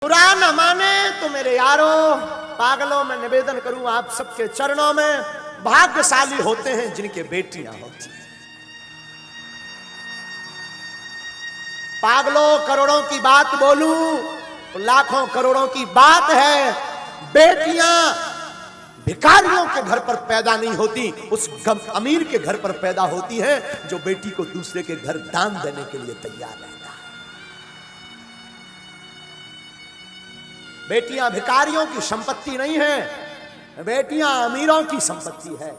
बुरा न माने तो मेरे यारों पागलों में निवेदन करूं आप सबके चरणों में, भाग्यशाली होते हैं जिनके बेटियां होती हैं। पागलों करोड़ों की बात बोलूं तो लाखों करोड़ों की बात है। बेटियां भिखारियों के घर पर पैदा नहीं होती, उस अमीर के घर पर पैदा होती हैं जो बेटी को दूसरे के घर दान देने के लिए तैयार रहता है। बेटियां भिखारियों की संपत्ति नहीं है, बेटियां अमीरों की संपत्ति है।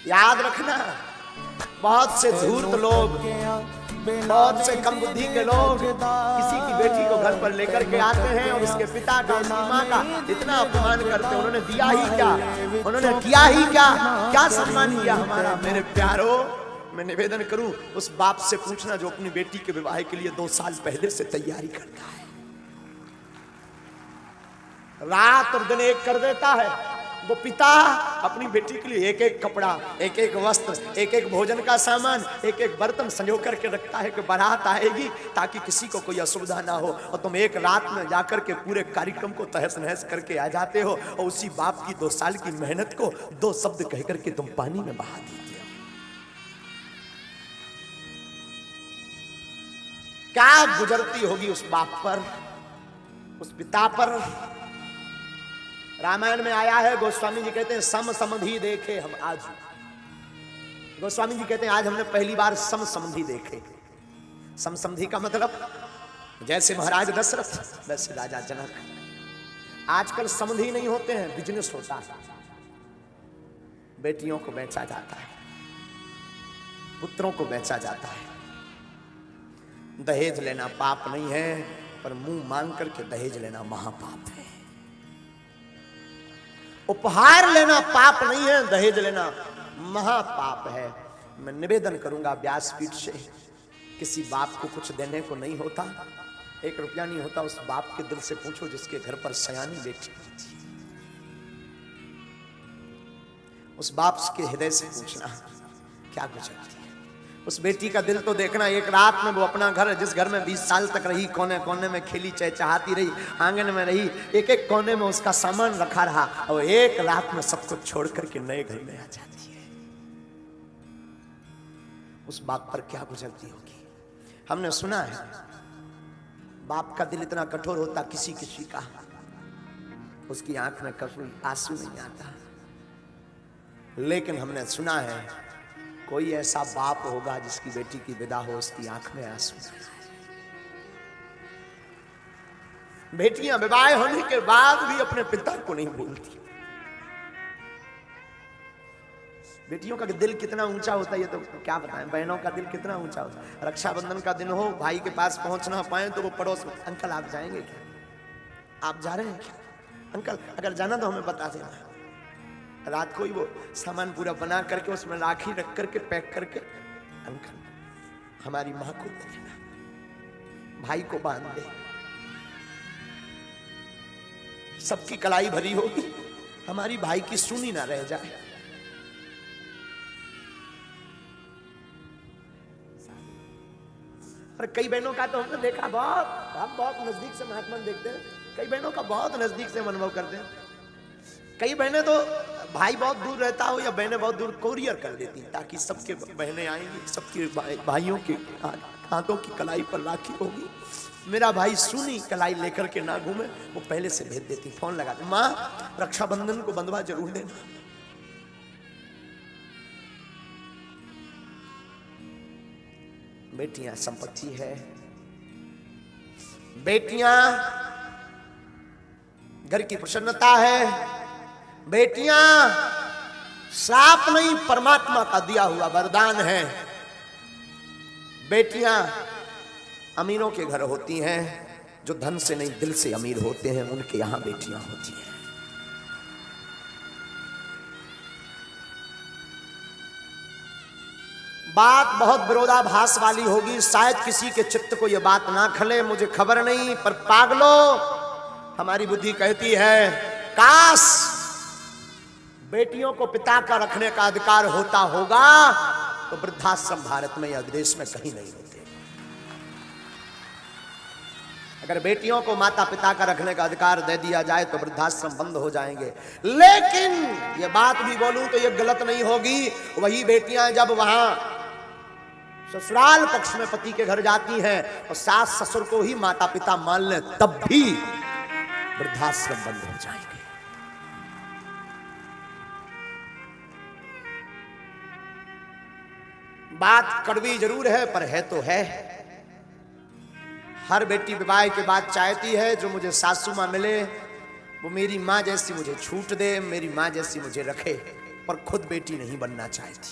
याद रखना, बहुत से धूर्त लोग, बहुत से कम बुद्धि के लोग किसी की बेटी को घर पर लेकर के आते हैं और उसके पिता का, उसकी माँ का इतना अपमान करते हैं। उन्होंने दिया ही क्या, उन्होंने किया ही क्या, क्या सम्मान किया हमारा। मेरे प्यारों, मैं निवेदन करूं उस बाप से पूछना जो अपनी बेटी के विवाह के लिए 2 साल पहले से तैयारी करता है, रात और दिन एक कर देता है। वो पिता अपनी बेटी के लिए एक एक कपड़ा, एक एक वस्त्र, एक एक भोजन का सामान, एक एक बर्तन संजो करके रखता है कि बारात आएगी ताकि किसी को कोई असुविधा ना हो। और तुम एक रात में जाकर के पूरे कार्यक्रम को तहस नहस करके आ जाते हो और उसी बाप की 2 साल की मेहनत को 2 शब्द कह करके तुम पानी में बहा देते हो। क्या गुजरती होगी उस बाप पर, उस पिता पर। रामायण में आया है, गोस्वामी जी कहते हैं सम समधि देखे हम आज। गोस्वामी जी कहते हैं आज हमने पहली बार सम समधि देखे। सम समधि का मतलब जैसे महाराज दशरथ वैसे राजा जनक। आजकल समधि नहीं होते हैं, बिजनेस होता है। बेटियों को बेचा जाता है, पुत्रों को बेचा जाता है। दहेज लेना पाप नहीं है, पर मुंह मांग करके दहेज लेना महापाप है। उपहार लेना पाप नहीं है, दहेज लेना महापाप है। मैं निवेदन करूंगा व्यासपीठ से, किसी बाप को कुछ देने को नहीं होता, 1 रुपया नहीं होता, उस बाप के दिल से पूछो जिसके घर पर सयानी बेटी होती है। उस बाप के हृदय से पूछना क्या गुजरती है। उस बेटी का दिल तो देखना। एक रात में वो अपना घर, जिस घर में 20 साल तक रही, कोने कोने में खेली चहचहाती रही, आंगन में रही, एक एक कोने में उसका सामान रखा रहा, और एक रात में सब कुछ छोड़ करके नए घर में आ जाती है। उस बाप पर क्या गुजरती होगी। हमने सुना है बाप का दिल इतना कठोर होता, किसी किसी का उसकी आंख में कभी आंसू नहीं आता, लेकिन हमने सुना है कोई ऐसा बाप होगा जिसकी बेटी की विदा हो, उसकी आंख में आंसू। बेटियां विवाह होने के बाद भी अपने पिता को नहीं भूलती। बेटियों का दिल कितना ऊंचा होता है ये तो क्या बताएं। बहनों का दिल कितना ऊंचा होता है। रक्षाबंधन का दिन हो, भाई के पास पहुंच ना पाए तो वो पड़ोस में, अंकल आप जाएंगे क्या, आप जा रहे हैं क्या, अंकल अगर जाना तो हमें बता देना। रात को ही वो सामान पूरा बना करके उसमें राखी रख करके पैक करके, अंकल हमारी मां को दे देना, भाई को बांध दे। सबकी कलाई भरी होगी, हमारी भाई की सुनी ना रह जाए। और कई बहनों का तो हमने देखा, बहुत नजदीक से महात्मा देखते हैं, कई बहनों का बहुत नजदीक से अनुभव करते हैं। कई बहनें तो भाई बहुत दूर रहता हो या बहनें बहुत दूर, कोरियर कर देती ताकि सबके बहनें आएंगी, सबके भाइयों के हाथों की कलाई पर राखी होगी, मेरा भाई सुनी कलाई लेकर के ना घूमे, वो पहले से भेज देती, फोन लगाते, माँ रक्षाबंधन को बंधवा जरूर देना। बेटियां संपत्ति है, बेटियां घर की प्रसन्नता है, बेटियां श्राप नहीं परमात्मा का दिया हुआ वरदान है। बेटियां अमीरों के घर होती हैं, जो धन से नहीं दिल से अमीर होते हैं, उनके यहां बेटियां होती हैं। बात बहुत विरोधाभास वाली होगी, शायद किसी के चित्त को यह बात ना खले, मुझे खबर नहीं, पर पागलों हमारी बुद्धि कहती है काश बेटियों को पिता का रखने का अधिकार होता होगा तो वृद्धाश्रम भारत में या विदेश में कहीं नहीं होते। अगर बेटियों को माता पिता का रखने का अधिकार दे दिया जाए तो वृद्धाश्रम बंद हो जाएंगे। लेकिन ये बात भी बोलूं तो ये गलत नहीं होगी, वही बेटियां जब वहां ससुराल पक्ष में पति के घर जाती हैं और सास ससुर को ही माता पिता मान लें तब भी वृद्धाश्रम बंद हो जाएंगे। बात कड़वी जरूर है पर है तो है। हर बेटी विवाह के बाद चाहती है जो मुझे सासू मां मिले वो मेरी मां जैसी मुझे छूट दे, मेरी मां जैसी मुझे रखे, पर खुद बेटी नहीं बनना चाहती।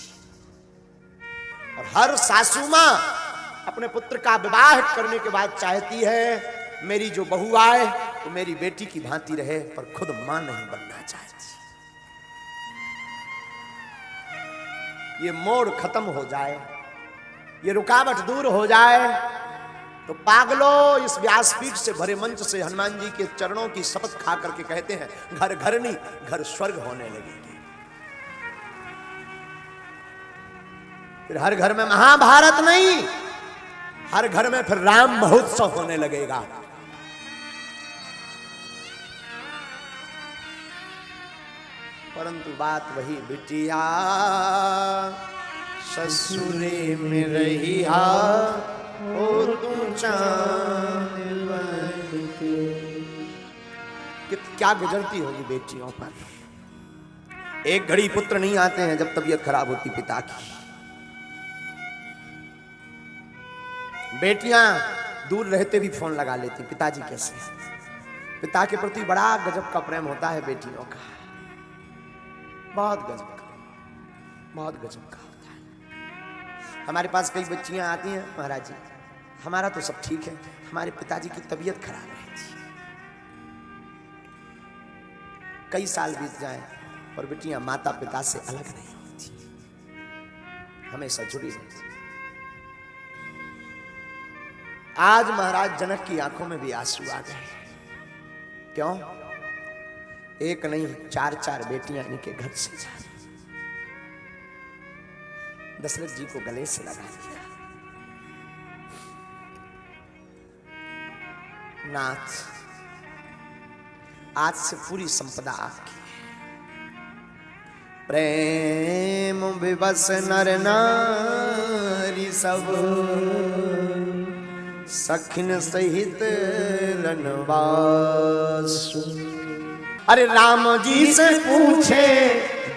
और हर सासू मां अपने पुत्र का विवाह करने के बाद चाहती है मेरी जो बहू आए वो मेरी बेटी की भांति रहे, पर खुद मां नहीं बनना चाहती। ये मोड़ खत्म हो जाए, ये रुकावट दूर हो जाए तो पागलों इस व्यासपीठ से भरे मंच से हनुमान जी के चरणों की शपथ खा करके कहते हैं घर घर नहीं घर स्वर्ग होने लगेगी। फिर हर घर में महाभारत नहीं, हर घर में फिर राम महोत्सव होने लगेगा। परंतु बात वही बिटिया ससुरे में रही ओ तू चांद क्या गुजरती होगी बेटियों पर। एक घड़ी पुत्र नहीं आते हैं जब तबीयत खराब होती पिता की। बेटियां दूर रहते भी फोन लगा लेती पिताजी कैसे। पिता के प्रति बड़ा गजब का प्रेम होता है बेटियों का, बहुत गजब का, बहुत गजब का होता है। हमारे पास कई बच्चियां आती हैं, महाराज जी हमारा तो सब ठीक है, हमारे पिताजी की तबीयत खराब है थी। कई साल बीत जाए और बेटियां माता पिता से अलग नहीं होती, हमेशा जुड़ी रहती। आज महाराज जनक की आंखों में भी आंसू आ गए। क्यों? एक नहीं 4-4 बेटियां इनके घर से जा रही। दशरथ जी को गले से लगा दिया, नाथ आज से पूरी संपदा आपकी। प्रेम विवश नर नारी सब सखिन सहित रनवासु। अरे राम जी से पूछे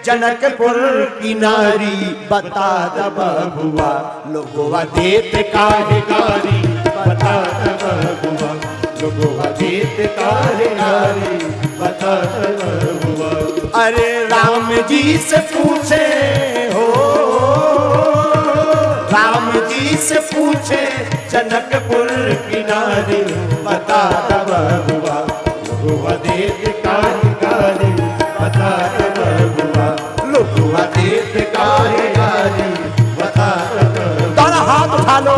जनकपुर की नारी, बता द बबुआ लोगों देत काहे गारी, बता द बबुआ लोगों देत काहे गारी, बता द बबुआ। अरे राम जी से पूछे हो, राम जी से पूछे जनकपुर की नारी, बता द बबुआ लोगों देत काहे गारी, बता द बबुआ लोगों देत काहे गारी, बता द। दोनों हाथ उठा लो।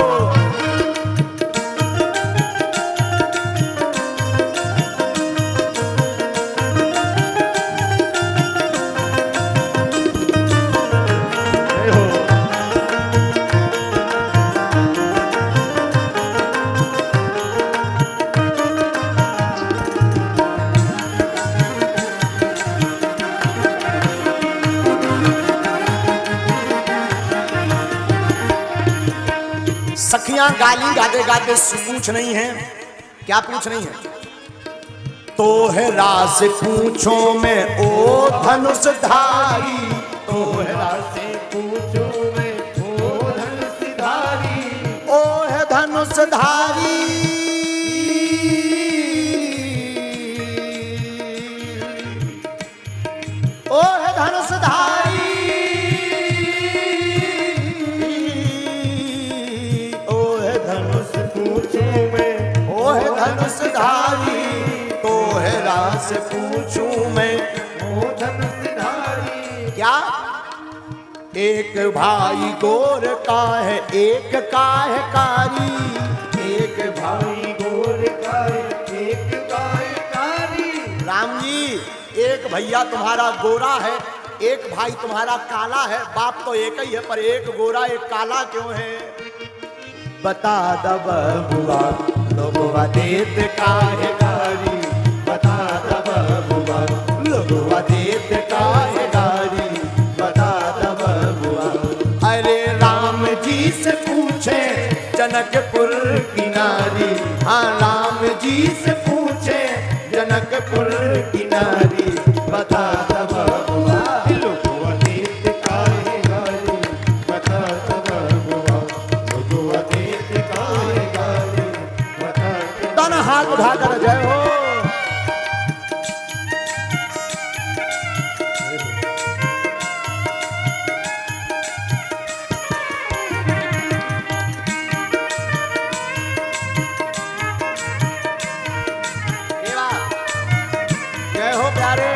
सखियां गाली गाते गाते पूछ नहीं है, क्या पूछ नहीं है? तोहरा से पूछो मैं ओ धनुषधारी, तोहरा से पूछो मैं ओ धनुषधारी, ओ है धनुषधारी। ओ है धनुषधारी, धनुषधारी, तोहरा से पूछूं मैं ओ धनुषधारी। क्या? एक भाई गोर का है एक का है कारी, एक भाई गोर का है एक का है कारी। राम जी एक भैया तुम्हारा गोरा है, एक भाई तुम्हारा काला है, बाप तो एक ही है पर एक गोरा एक काला क्यों है? बता द बबुआ लोगवा देत काहे गारी बता द बबुआ, लोगवा देत काहे गारी बता द बबुआ। अरे राम जी से पूछे जनकपुर की नारी, हाँ राम जी से पूछे जनकपुर की नारी बता द बबुआ, लोगवा देत काहे गारी बता द बबुआ, लोगवा देत काहे गारी बता द। दोनों हाथ उठाकर जय हो। जय हो प्यारे।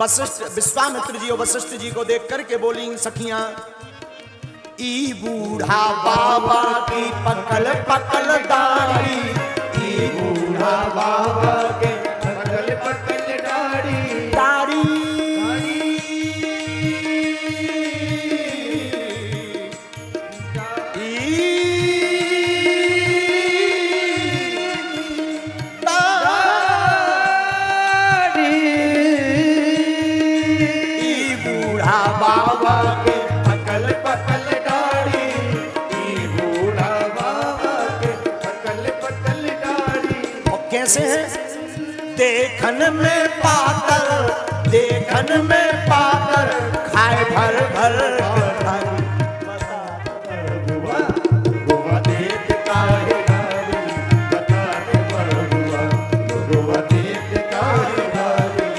वशिष्ठ विश्वामित्र जी और वशिष्ठ जी को देख करके बोली सखियां, ई बूढ़ा बाबा की पकल पकल दाढ़ी, ई बूढ़ा बाबा के पकल पकल दाढ़ी, दाढ़ी बाबा के पकल पकल दाढ़ी, ई बूढ़ा बाबा के पकल पकल दाढ़ी। और कैसे हैं? देखन में पातर, देखन में पातर, खाए भर भर के थाली बता बबुआ, लोगवा देत काहे गारी बता बबुआ, लोगवा देत काहे गारी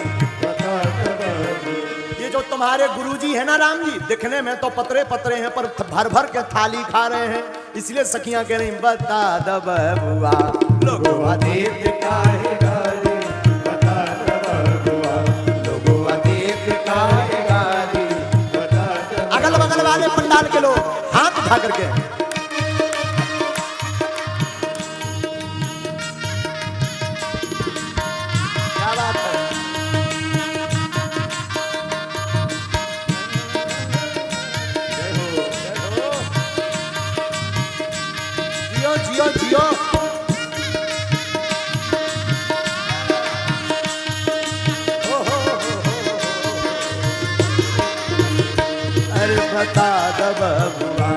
बता बबुआ। ये जो तुम्हारे गुरुजी है ना राम जी, दिखने में तो पतरे पतरे हैं पर भर भर के थाली खा रहे हैं, इसलिए सखियां कह रही बता द बबुआ, लोगवा देत काहे गारी बता द बबुआ, लोगवा देत काहे गारी बता द। अगल बगल वाले पंडाल के लोग हाथ उठा करके क्या बात है। जियो जियो अरे बता द बबुआ,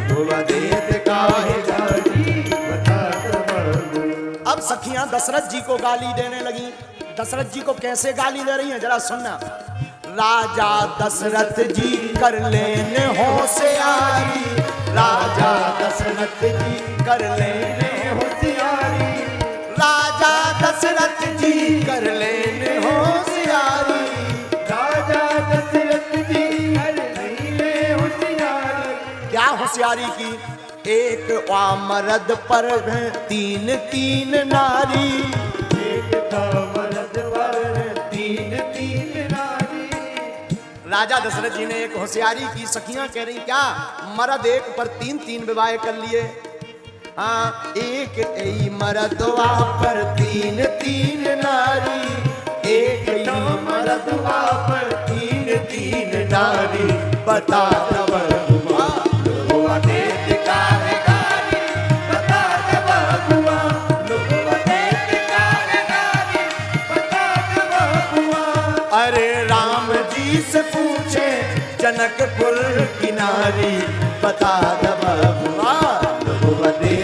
लोगवा देत काहे गारी बता द बबुआ। अब सखियां दशरथ जी को गाली देने लगी। दशरथ जी को कैसे गाली दे रही हैं जरा सुनना। राजा दशरथ जी कर लेने होशियारी, राजा दशरथ जी कर लेने होशियारी, राजा दशरथ जी कर लेने होशियारी, राजा दशरथ जी कर लेने होशियारी। क्या होशियारी की? एक मर्द पर तीन तीन नारी, एक मर्द पर तीन तीन नारी। राजा दशरथ जी ने एक होशियारी की। सखियां कह रही क्या? मर्द एक पर तीन तीन विवाह कर लिए। हाँ, एक ही मर्दवा पर तीन तीन नारी, एक ही मर्दवा पर तीन तीन नारी बता द बबुआ, लोगवा देत काहे गारी बता द बबुआ, लोगवा देत काहे गारी बता द बबुआ। अरे राम जी से पूछे जनकपुर की नारी बता द बबुआ, लोगवा देत